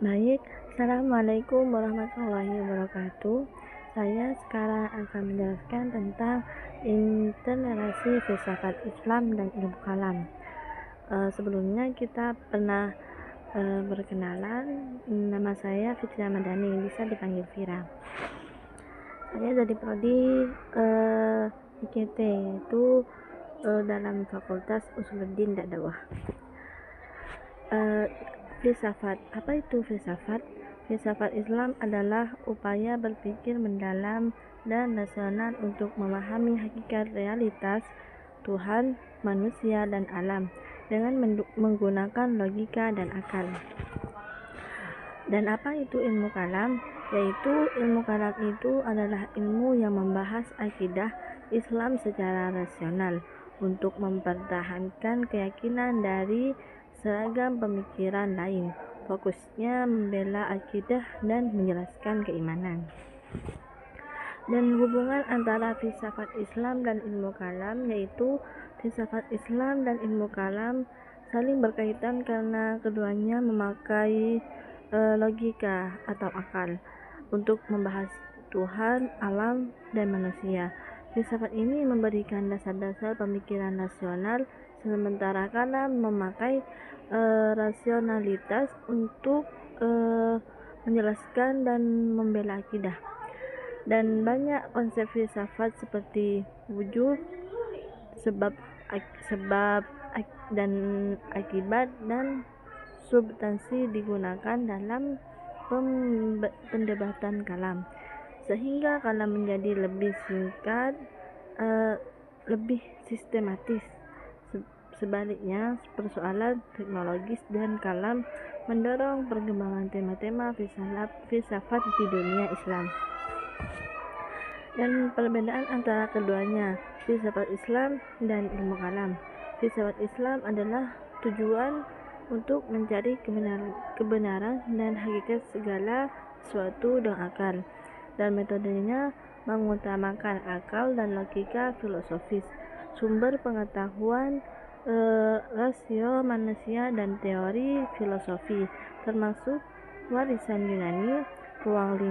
Baik, Assalamualaikum warahmatullahi wabarakatuh. Saya sekarang akan menjelaskan tentang internalisasi filsafat Islam dan ilmu kalam. Sebelumnya kita pernah berkenalan. Nama saya Fitri Ramadhani, bisa dipanggil Vira. Saya dari prodi IKT, yaitu dalam Fakultas Usuluddin Dakwah. Filsafat. Apa itu filsafat? Filsafat Islam adalah upaya berpikir mendalam dan rasional untuk memahami hakikat realitas Tuhan, manusia, dan alam dengan menggunakan logika dan akal. Dan apa itu ilmu kalam? Yaitu ilmu kalam itu adalah ilmu yang membahas akidah Islam secara rasional untuk mempertahankan keyakinan dari seragam pemikiran lain. Fokusnya membela akidah dan menjelaskan keimanan. Dan hubungan antara filsafat Islam dan ilmu kalam, yaitu filsafat Islam dan ilmu kalam saling berkaitan karena keduanya memakai logika atau akal untuk membahas Tuhan, alam, dan manusia. Filsafat ini memberikan dasar-dasar pemikiran rasional, sementara kalam memakai rasionalitas untuk menjelaskan dan membela akidah. Dan banyak konsep filsafat seperti wujud, sebab dan akibat, dan substansi digunakan dalam pendebatan kalam, sehingga kalam menjadi lebih singkat, lebih sistematis. Sebaliknya, persoalan teknologis dan kalam mendorong perkembangan tema-tema filsafat di dunia Islam. Dan perbedaan antara keduanya, filsafat Islam dan ilmu kalam. Filsafat Islam adalah tujuan untuk mencari kebenaran dan hakikat segala sesuatu dengan akal, dan metodenya mengutamakan akal dan logika filosofis, sumber pengetahuan, rasio manusia, dan teori filosofi, termasuk warisan Yunani. Ruang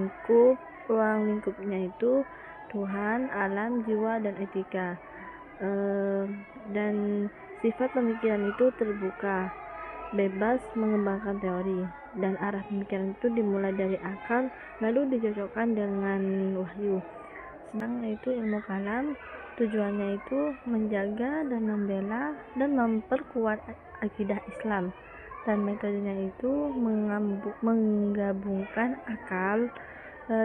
lingkupnya itu Tuhan, alam, jiwa, dan etika. Dan sifat pemikiran itu terbuka, bebas mengembangkan teori, dan arah pemikiran itu dimulai dari akal lalu dicocokkan dengan wahyu. Sedangkan itu ilmu kalam, tujuannya itu menjaga dan membela dan memperkuat akidah Islam, dan metodenya itu menggabungkan akal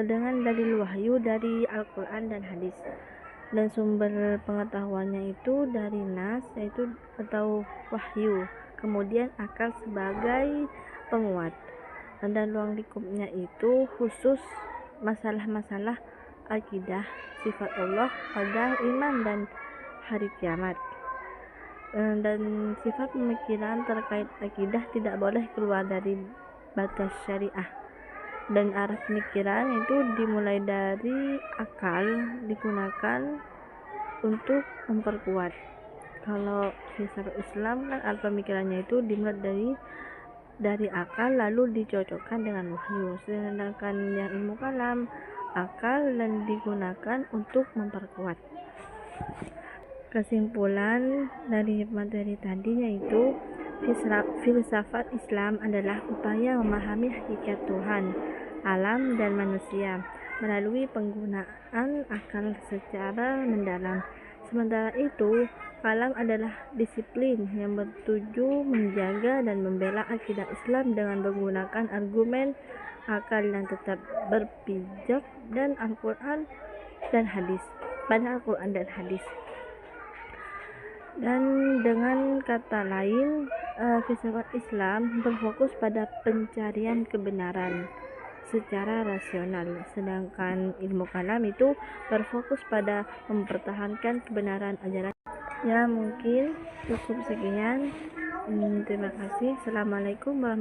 dengan dalil wahyu dari Al-Quran dan hadis, dan sumber pengetahuannya itu dari nas, yaitu atau wahyu, kemudian akal sebagai penguat, dan ruang lingkupnya itu khusus masalah-masalah akidah, sifat Allah, qadar, iman, dan hari kiamat. Dan sifat pemikiran terkait akidah tidak boleh keluar dari batas syariah, dan arah pemikiran itu dimulai dari akal digunakan untuk memperkuat. Kalau filsafat Islam kan arah pemikirannya itu dimulai dari akal lalu dicocokkan dengan wahyu, sedangkan yang ilmu kalam akal dan digunakan untuk memperkuat. Kesimpulan dari materi tadi yaitu filsafat Islam adalah upaya memahami hakikat Tuhan, alam, dan manusia melalui penggunaan akal secara mendalam. Sementara itu, kalam adalah disiplin yang bertuju menjaga dan membela akidah Islam dengan menggunakan argumen akal yang tetap berpijak dan Al-Quran dan hadis. Dan dengan kata lain, filsafat Islam berfokus pada pencarian kebenaran secara rasional, sedangkan ilmu kalam itu berfokus pada mempertahankan kebenaran ajaran. Ya, mungkin cukup sekian. Terima kasih. Assalamualaikum warahmatullahi wabarakatuh.